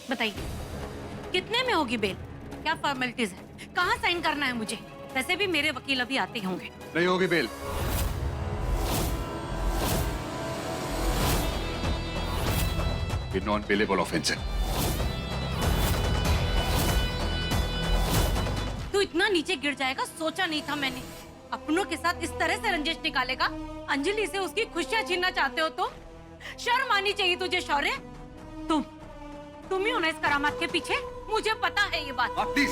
बताइए, कितने में होगी बेल? क्या फॉर्मेलिटीज है? कहाँ साइन करना है मुझे? वैसे भी मेरे वकील अभी आते ही होंगे। नहीं होगी बेल। ये नॉन बेलेबल ऑफेंस है। तू इतना नीचे गिर जाएगा सोचा नहीं था मैंने। अपनों के साथ इस तरह से रंजिश निकालेगा। अंजलि से उसकी खुशियां छीनना चाहते हो तो शर्म आनी चाहिए तुझे शौर्य। तुम ही हो ना इस करामात के पीछे। मुझे पता है ये बात। प्लीज,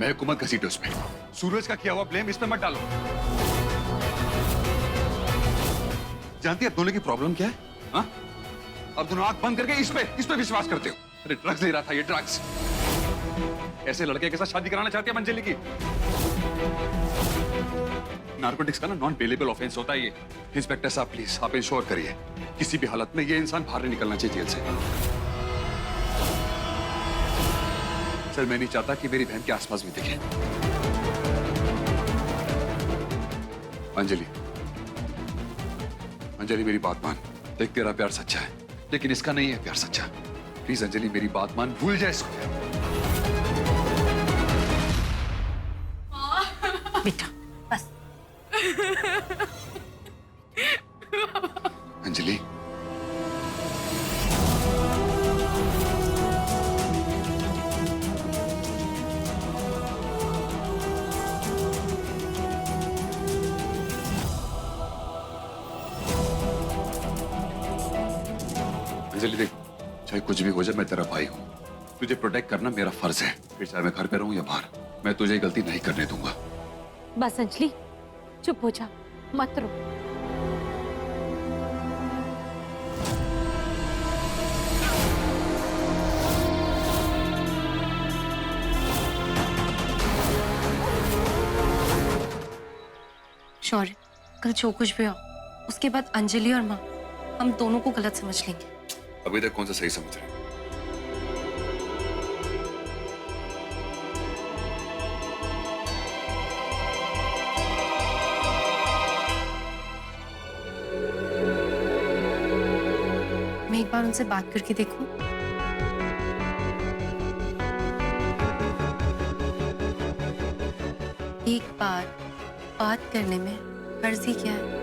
मैं हुकूमत घसीटे उसमें। सूरज का किया हुआ ब्लेम इस पे मत डालो। जानती है अब दोनों की प्रॉब्लम क्या है? हाँ? अब दोनों आंख बंद करके इस पे विश्वास करते हो। अरे ड्रग्स ले रहा था ये, ड्रग्स। ऐसे लड़के के साथ शादी कराना चाहती है अंजलि की। नार्कोटिक्स का ना नॉन बेलेबल ऑफेंस होता है ये। इंस्पेक्टर साहब प्लीज आप इंश्योर करिए, किसी भी हालत में ये इंसान बाहर नहीं निकलना चाहिए जेल से। सर मैं नहीं चाहता कि मेरी बहन के आसपास भी दिखे। अंजलि, अंजलि मेरी बात मान। देख तेरा प्यार सच्चा है, लेकिन इसका नहीं है प्यार सच्चा। प्लीज अंजलि मेरी बात मान, भूल जाए इसको। बेटा बस। अंजलि, अंजलि देख, चाहे कुछ भी हो जाए मैं तेरा भाई हूं। तुझे प्रोटेक्ट करना मेरा फर्ज है, फिर चाहे मैं घर पे रहूं या बाहर। मैं तुझे गलती नहीं करने दूंगा। बस अंजलि चुप हो जा, मत रो। शौर्य, कल जो कुछ भी हो उसके बाद अंजलि और माँ हम दोनों को गलत समझ लेंगे। अभी तक कौन सा सही समझ रहे हैं? मैं एक बार उनसे बात करके देखूं। एक बार बात करने में हर्ज ही क्या है।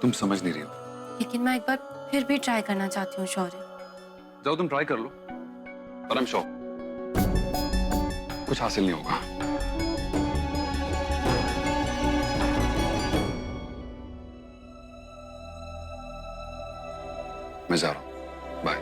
तुम समझ नहीं रही हो। लेकिन मैं एक बार फिर भी ट्राई करना चाहती हूँ शौर्य। जाओ तुम ट्राई कर लो, पर आई एम श्योर कुछ हासिल नहीं होगा। मैं जा रहा हूं, बाय।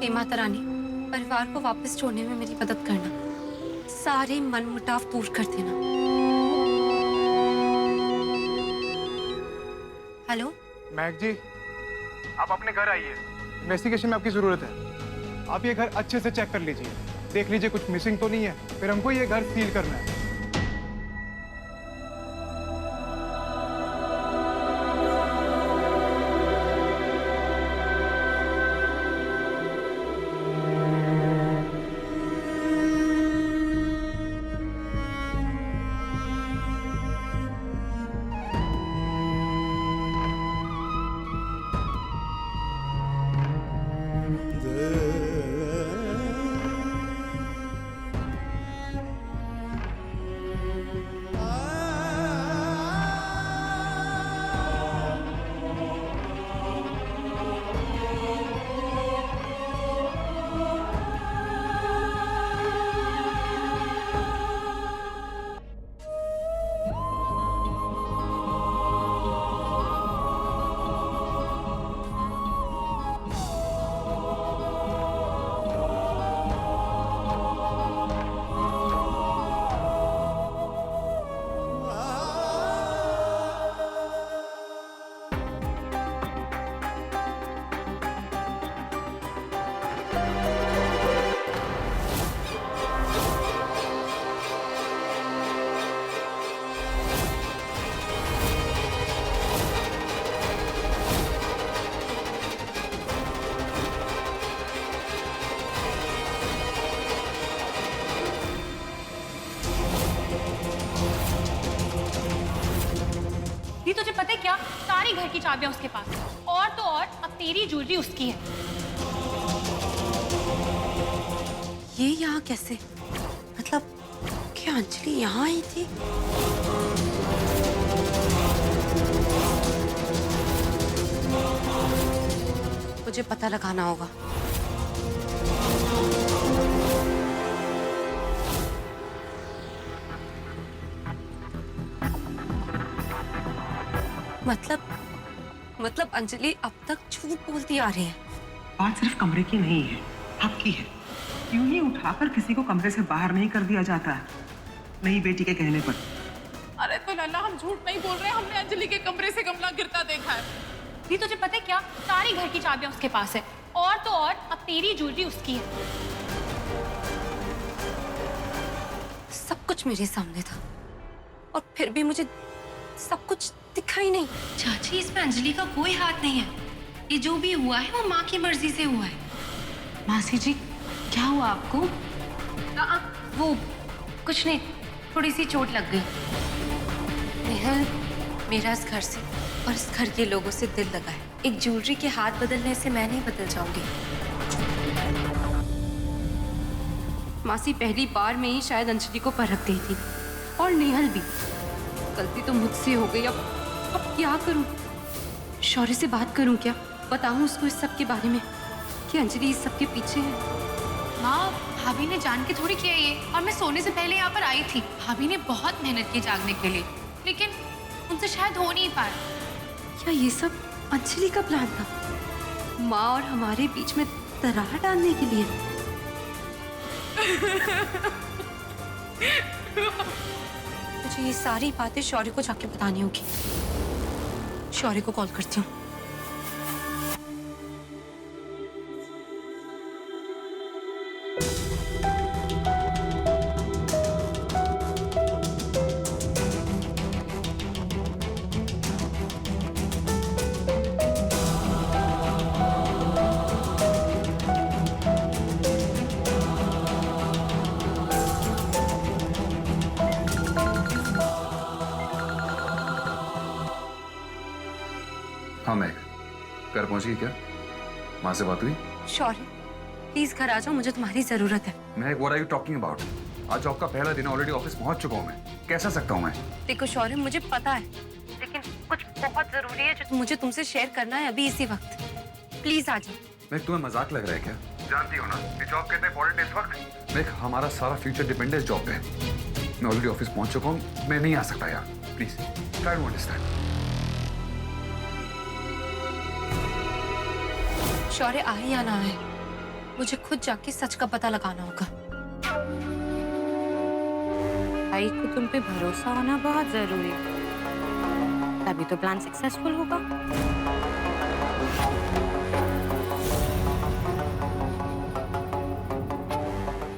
हे माता रानी, परिवार को वापस जोड़ने में मेरी मदद करना। सारे मनमुटाव दूर कर देना। हेलो महक जी, आप अपने घर आइए। इन्वेस्टिगेशन में आपकी जरूरत है। आप ये घर अच्छे से चेक कर लीजिए, देख लीजिए कुछ मिसिंग तो नहीं है। फिर हमको ये घर सील करना है। सारी घर की चाबियां उसके पास है। और तो और अब तेरी ज्वेलरी उसकी है। ये यहाँ कैसे? मतलब क्या अंजलि यहाँ आई थी? मुझे पता लगाना होगा। मतलब अंजलि अब तक झूठ बोलती आ रही है। बात सिर्फ कमरे की नहीं है, आपकी है। यूं ही उठाकर किसी को कमरे से बाहर नहीं कर दिया जाता है, नई बेटी के कहने पर। अरे तो लल्ला, हम झूठ नहीं बोल रहे, हमने अंजलि के कमरे से गमला गिरता देखा है। भी तुझे पता है क्या, सारी घर की चाबियां उसके पास है। और तो और अब तेरी ज्वेलरी उसकी है। सब कुछ मेरे सामने था और फिर भी मुझे सब कुछ दिखा ही नहीं। चाची, इसमें अंजलि का कोई हाथ नहीं है। ये जो भी हुआ है वो माँ की मर्जी से हुआ है। मासी जी, क्या हुआ आपको? वो कुछ नहीं, थोड़ी सी चोट लग गई। नेहल, मेरा इस घर से और इस घर के लोगों से दिल लगा है। एक ज्वेलरी के हाथ बदलने से मैं नहीं बदल जाऊंगी। मासी पहली बार में ही शायद अंजलि को परख गई थी, और नेहल भी। गलती तो मुझसे हो गई। अब क्या करूं? शौर्य से बात करूं क्या? बताऊं उसको इस सब के बारे में कि अंजलि इस सब के पीछे है? माँ, भाभी ने जान के थोड़ी किया ये, और मैं सोने से पहले यहाँ पर आई थी। भाभी ने बहुत मेहनत की जागने के लिए, लेकिन उनसे शायद हो नहीं पाया। क्या ये सब अंजलि का प्लान था? माँ और हमारे बीच में दरार डालने के लिए? मुझे ये सारी बातें शौर्य को जाके बतानी होगी। शौर्य को कॉल करती हूँ। हाँ मैं घर पहुंची क्या? माँ से बात हुई? शौर्य, प्लीज घर आ जाओ, मुझे तुम्हारी जरूरत है। मैं what are you talking about? आज जॉब का पहला दिन, ऑलरेडी ऑफिस पहुंच चुका हूँ मैं। कैसा सकता हूँ मैं? देखो शौर्य, मुझे पता है, लेकिन कुछ बहुत जरूरी है जो मुझे तुमसे शेयर करना है अभी इसी वक्त। प्लीज आ जाओ। मैं तुम्हें मजाक लग रहा है क्या? जानती हो ना ये जॉब कितने इंपॉर्टेंट है इस वक्त। देख, हमारा सारा फ्यूचर डिपेंड है इस जॉब पे। मैं ऑलरेडी ऑफिस पहुंच चुका हूँ, मैं नहीं आ सकता यार। Please try to understand. Shaurya, आए या ना आए, मुझे खुद जाके सच का पता लगाना होगा। भाई को तुम पे भरोसा होना बहुत जरूरी है, तभी तो प्लान सक्सेसफुल होगा।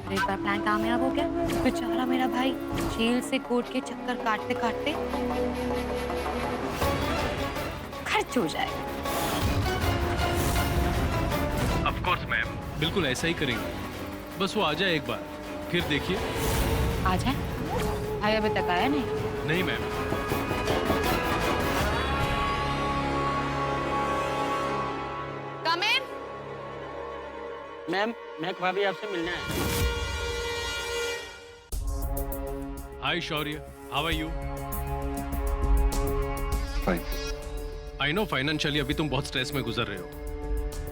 एक बार प्लान कामयाब हो गया, बेचारा मेरा भाई जेल से कोर्ट के चक्कर काटते काटते खर्च हो जाएगा। ऑफ कोर्स मैम, बिल्कुल ऐसा ही करेंगे। बस वो आ जाए एक बार, फिर देखिए। आ जाए? भाई अभी तक आया नहीं? नहीं मैम। कम इन। मैम, मैं भाभी आपसे मिलना है। Hi Shaurya, how are you? Fine. I know financially अभी तुम बहुत स्ट्रेस में गुजर रहे हो,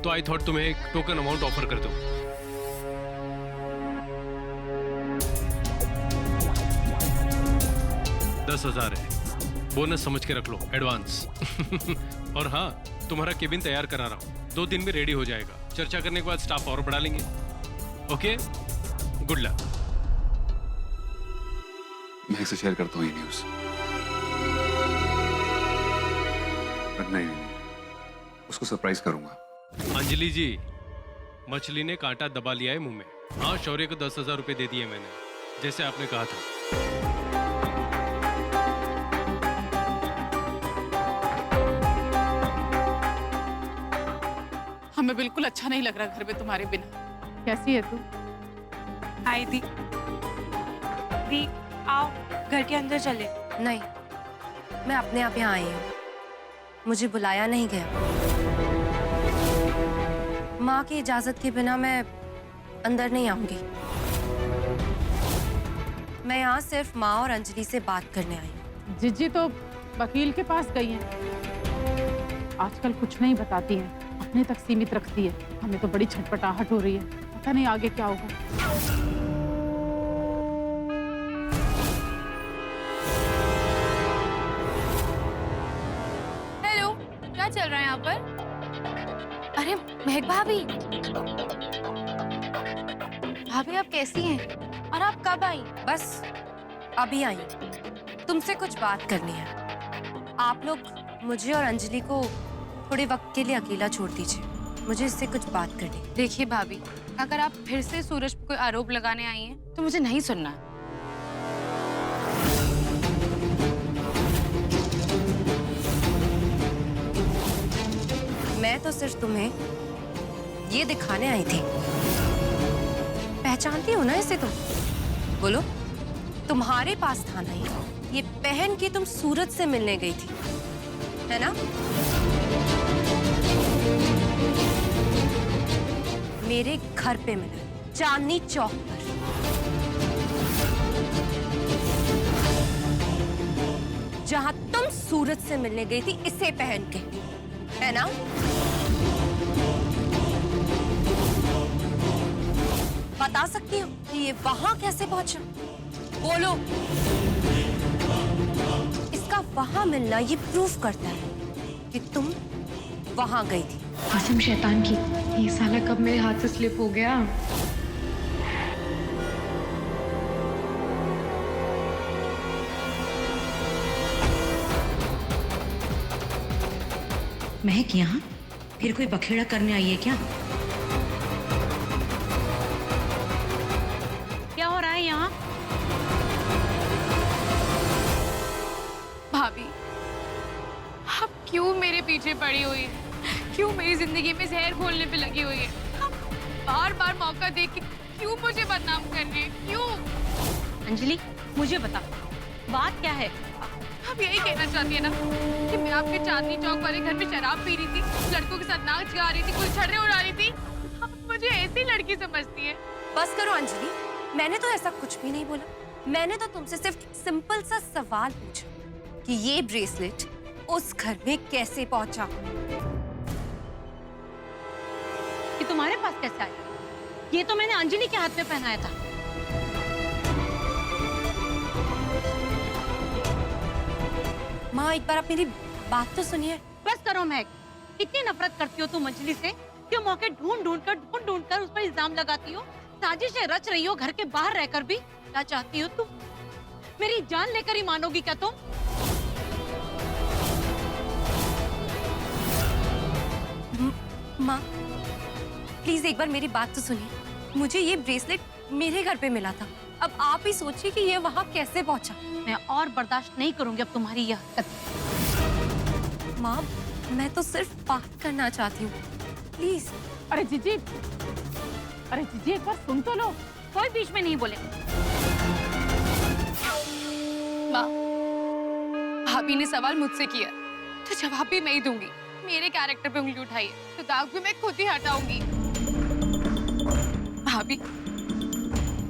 तो आई थॉट तुम्हें एक टोकन अमाउंट ऑफर कर दूं। $10,000 है, बोनस समझ के रख लो, एडवांस। और हाँ, तुम्हारा केबिन तैयार करा रहा हूँ, 2 दिन में रेडी हो जाएगा। चर्चा करने के बाद स्टाफ और बढ़ा लेंगे। Okay, good luck. मैं इसे शेयर करता हूँ ये न्यूज। नहीं, उसको सरप्राइज करूंगा। अंजलि जी, मछली ने कांटा दबा लिया है मुंह में। हाँ, शौर्य को 10,000 रुपए दे दिए मैंने, जैसे आपने कहा था। हमें बिल्कुल अच्छा नहीं लग रहा घर में तुम्हारे बिना। कैसी है तू? हाय दी। दी, आओ घर के अंदर चले। नहीं, मैं अपने आप यहाँ आई हूँ। मुझे बुलाया नहीं गया। माँ की इजाजत के बिना मैं अंदर नहीं आऊंगी। मैं यहाँ सिर्फ माँ और अंजलि से बात करने आई हूँ। जिज्जी तो वकील के पास गई हैं। आजकल कुछ नहीं बताती हैं, अपने तक सीमित रखती है। हमें तो बड़ी छटपटाहट हो रही है, पता नहीं आगे क्या होगा। हेलो, क्या चल रहा है यहाँ पर? अरे महक भाभी, भाभी आप कैसी हैं? और आप कब आई? बस अभी आई हूँ। तुमसे कुछ बात करनी है। आप लोग मुझे और अंजलि को थोड़े वक्त के लिए अकेला छोड़ दीजिए। मुझे इससे कुछ बात करनी है। देखिए भाभी, अगर आप फिर से सूरज पर कोई आरोप लगाने आई हैं तो मुझे नहीं सुनना है। मैं तो सिर्फ तुम्हें ये दिखाने आई थी। पहचानती हो ना इसे तुम? बोलो, तुम्हारे पास था ना ये पहन के तुम सूरज से मिलने गई थी, है ना? मेरे घर पे मिला, चांदनी चौक पर। जहां तुम सूरज से मिलने गई थी इसे पहन के, है ना? बता सकती हो कि ये वहां कैसे पहुंचा? बोलो। इसका वहां मिलना ये प्रूफ करता है कि तुम वहां गई थी। कसम शैतान की, ये साला कब मेरे हाथ से स्लिप हो गया। महक यहाँ फिर कोई बखेड़ा करने आई है क्या? क्या हो रहा है यहाँ? भाभी, आप क्यों मेरे पीछे पड़ी हुई है? क्यों मेरी जिंदगी में जहर घोलने पे लगी हुई है? आप बार बार मौका देख के क्यों मुझे बदनाम कर रही है? क्यों? अंजलि, मुझे बता, बात क्या है? आप यही कहना चाहती है ना कि मैं आपके चांदनी चौक वाले घर में शराब पी रही थी, लड़कों के साथ नाच गा रही थी, कुछ छर्रे उड़ा रही थी? आप मुझे ऐसी लड़की समझती है? बस करो अंजलि, मैंने तो ऐसा कुछ भी नहीं बोला। मैंने तो तुमसे सिर्फ एक सिंपल सा सवाल पूछा कि ये ब्रेसलेट उस घर में कैसे पहुंचा? कि तुम्हारे पास कैसे आया? ये तो मैंने अंजलि के हाथ में पहनाया था। माँ, एक बार आप मेरी बात तो सुनिए। बस करो महक, इतनी नफरत करती हो तुम अंजलि से कि मौके ढूंढ ढूंढ कर उस पर इल्जाम लगाती हो, साजिशें रच रही हो घर के बाहर रहकर भी। क्या चाहती हो तुम? मेरी जान लेकर ही मानोगी क्या तुम? माँ, प्लीज एक बार मेरी बात तो सुनिए। मुझे ये ब्रेसलेट मेरे घर पे मिला था। अब आप ही सोचिए कि ये वहाँ कैसे पहुँचा। मैं और बर्दाश्त नहीं करूंगी अब तुम्हारी यह हरकत। माँ, मैं तो सिर्फ बात करना चाहती हूँ, प्लीज। अरे जीजी, एक बार सुन तो लो। कोई बीच में नहीं बोले। माँ, भाभी ने सवाल मुझसे किया तो जवाब भी मैं ही दूंगी। मेरे कैरेक्टर पे उंगली उठाई है तो दाग भी मैं खुद ही हटाऊंगी। भाभी,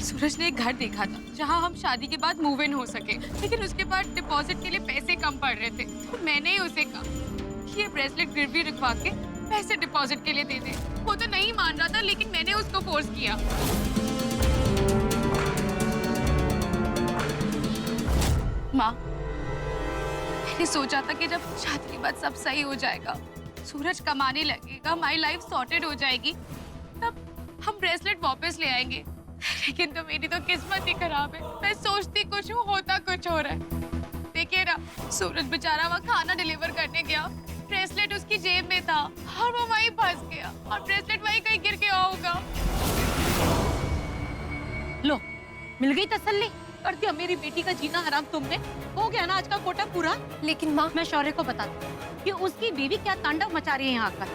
सूरज ने एक घर देखा था जहां हम शादी के बाद मूव इन हो सके, लेकिन उसके बाद डिपॉजिट के लिए पैसे कम पड़ रहे थे। तो मैंने ही उसे कहा कि ये ब्रेसलेट गिरवी रखवा के पैसे डिपॉजिट के लिए दे दे। वो तो नहीं मान रहा था, लेकिन मैंने उसको फोर्स किया। माँ, मैंने सोचा था कि जब शादी के बाद सब सही हो जाएगा, सूरज कमाने लगेगा, माई लाइफ सॉर्टेड हो जाएगी, तब हम ब्रेसलेट वापस ले आएंगे। लेकिन तो मेरी तो किस्मत ही खराब है। मैं सोचती कुछ हूँ, होता कुछ हो रहा है। देखिए ना, सूरज बेचारा वहाँ खाना डिलीवर करने गया, ब्रेसलेट उसकी जेब में था और वो वहीं फंस गया और ब्रेसलेट वहीं कहीं गिर गया होगा। लो, मिल गई तसल्ली। कर दिया मेरी बेटी का जीना हराम तुमने। हो गया ना आज का कोटा पूरा। लेकिन माँ, मैं शौर्य को बताती हूँ कि उसकी बीवी क्या तांडव मचा रही है यहाँ पर।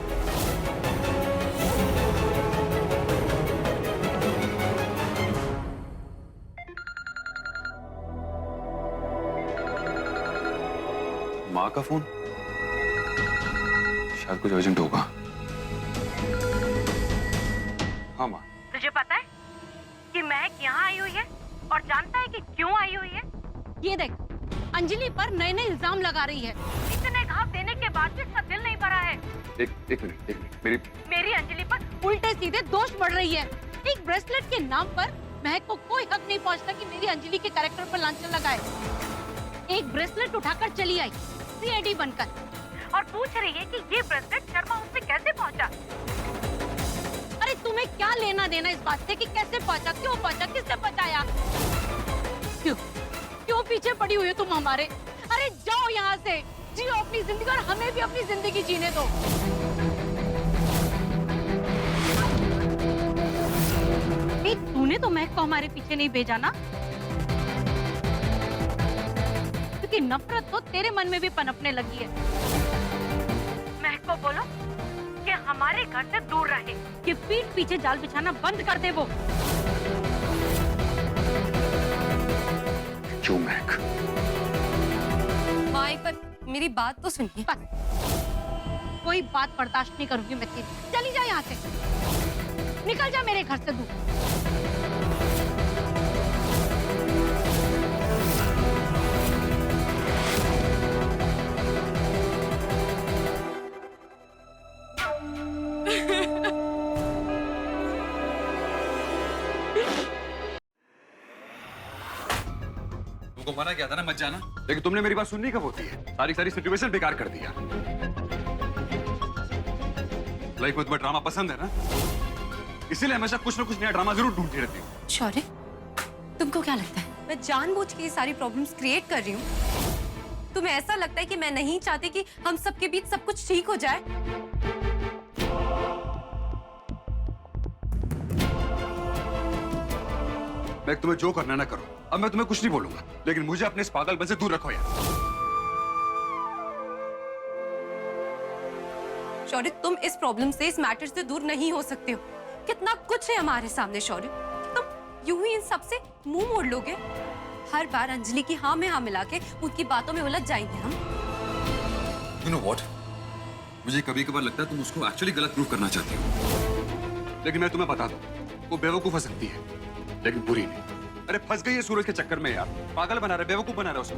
माँ का फोन? शायद कुछ अर्जेंट होगा। हाँ माँ। तुझे पता है कि महक यहाँ आई हुई है और जानता है कि क्यों आई हुई है? ये देख, अंजलि पर नए नए इल्जाम लगा रही है। इतने घाव देने के बाद भी इसका दिल नहीं भरा है। एक मिनट मेरी अंजलि पर उल्टे सीधे दोष बढ़ रही है। एक ब्रेसलेट के नाम पर महक को कोई हक नहीं पहुंचता कि मेरी अंजलि के कैरेक्टर पर लांछन लगाए। एक ब्रेसलेट उठाकर चली आई सीआईडी बनकर और पूछ रही है कि ये ब्रेसलेट शर्मा उस पे कैसे पहुंचा। अरे तुम्हें क्या लेना देना इस बात से कि कैसे पहुंचा, क्यों पहुंचा, किसने पहुंचाया? क्यों पीछे पड़ी हुई हो तुम हमारे? अरे जाओ यहाँ से, जियो अपनी जिंदगी और हमें भी अपनी जिंदगी जीने दो। तूने तो महक को हमारे पीछे नहीं भेजा ना, क्योंकि नफरत तो तेरे मन में भी पनपने लगी है। महक को बोलो कि हमारे घर से दूर रहे, कि पीठ पीछे जाल बिछाना बंद कर दे वो। क्यों महक? माँ एक बार मेरी बात तो सुनिए। कोई बात बर्दाश्त नहीं करूंगी मैं तेरी। चली जा यहाँ से, निकल जा मेरे घर से दूर। तुमको मना किया था ना मत जाना, लेकिन तुमने मेरी बात सुननी कब होती है? सारी सिचुएशन बेकार कर दिया। लाइफ में तुम्हें ड्रामा पसंद है ना, इसीलिए हमेशा कुछ ना कुछ नया ड्रामा जरूर ढूंढती रहती हूँ। शौर्य, तुमको क्या लगता है मैं जानबूझ के ये सारी प्रॉब्लम्स क्रिएट कर रही हूँ? तुम्हें ऐसा लगता है कि मैं नहीं चाहती कि हम सबके बीच सब कुछ ठीक हो जाए? मैं तुम्हें जो करना ना करो, अब मैं तुम्हें कुछ नहीं बोलूंगा, लेकिन मुझे अपने इस पागलपन से दूर रखो यार। शौर्य, तुम इस प्रॉब्लम से, इस मैटर से दूर नहीं हो सकते हो। कितना कुछ है हमारे सामने शौर्य, तुम यूं ही इन सब से मुंह मोड़ लोगे? हर बार अंजलि की हाँ में हाँ मिला के उनकी बातों में उलझ जाएंगे हम। You know what? मुझे कभी कभार लगता है तुम उसको एक्चुअली गलत प्रूव करना चाहती हो, लेकिन मैं तुम्हें बता दूं, वो बेवकूफ हो सकती है, लेकिन बुरी नहीं। अरे फंस गई है सूरज के चक्कर में यार, पागल बना रहा है, बेवकूफ बना रहा है उसको,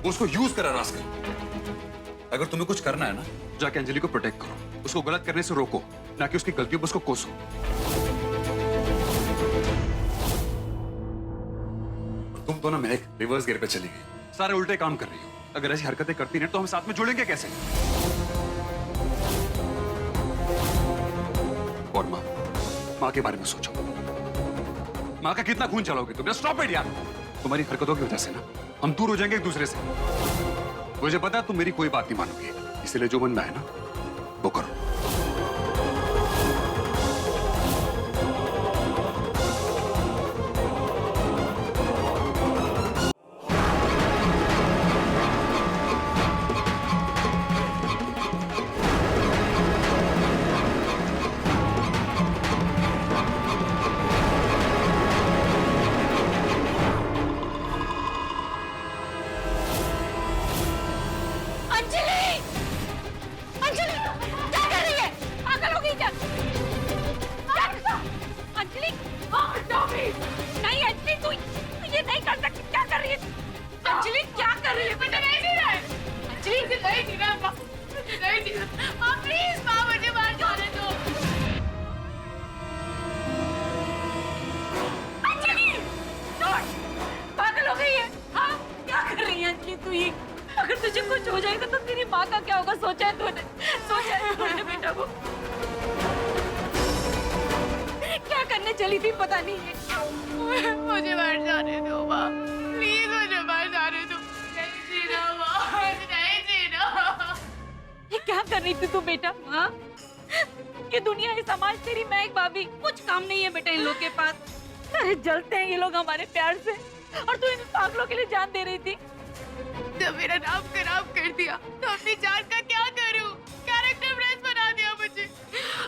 वो उसको यूज कर रहा है। अगर तुम्हें कुछ करना है ना, जाके अंजलि को प्रोटेक्ट करो, उसको गलत करने से रोको, ना कि उसकी गलतियों पर उसको कोसो। तुम तो ना महक रिवर्स गियर पे चली गई, सारे उल्टे काम कर रही हो। अगर ऐसी हरकतें करती नहीं तो हम साथ में जुड़ेंगे कैसे? और माँ के बारे में सोचो, माँ का कितना खून चलाओगे तुम? स्टॉप इट यार, तुम्हारी हरकतों की वजह से ना हम दूर हो जाएंगे एक दूसरे से। मुझे पता है तुम मेरी कोई बात नहीं मानोगे, इसलिए जो मन में है ना वो करो। अगर तुझे कुछ हो जाएगा तो तेरी माँ का क्या होगा? सोचा है तूने? सोचा है तूने बेटा को? क्या करने चली थी पता नहीं है। मुझे बाहर जाने दो माँ, प्लीज मुझे बाहर जाने दो। नहीं जीना माँ, नहीं जीना। ये क्या कर रही थी तू बेटा? हाँ, ये दुनिया, ये समाज, तेरी महक भाभी कुछ काम नहीं है बेटा इन लोग के पास। अरे जलते हैं ये लोग हमारे प्यार से, और तू इन पागलों के लिए जान दे रही थी। जब मेरा नाम खराब कर दिया तो अपनी जान का क्या करूं? कैरेक्टर ब्रेस बना दिया मुझे।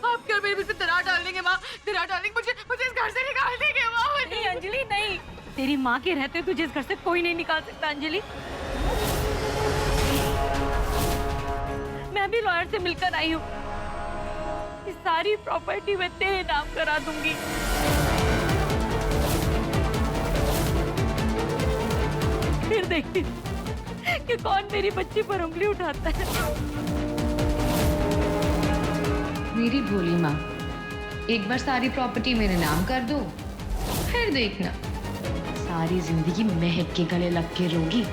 आप क्या मेरे पे दरार डाल देंगे माँ? दरार डाल देंगे, मुझे इस घर से निकाल देंगे माँ। नहीं अंजलि नहीं, तेरी माँ के रहते तुझे इस घर से कोई नहीं निकाल सकता अंजलि। मैं भी लॉयर से मिलकर आई हूँ। इस सारी प्रॉपर्टी मैं तेरे नाम करा दूंगी। फिर देखती कि कौन मेरी बच्ची पर उंगली उठाता है। मेरी भोली माँ, एक बार सारी प्रॉपर्टी मेरे नाम कर दो, फिर देखना सारी जिंदगी महक के गले लग के रोगी।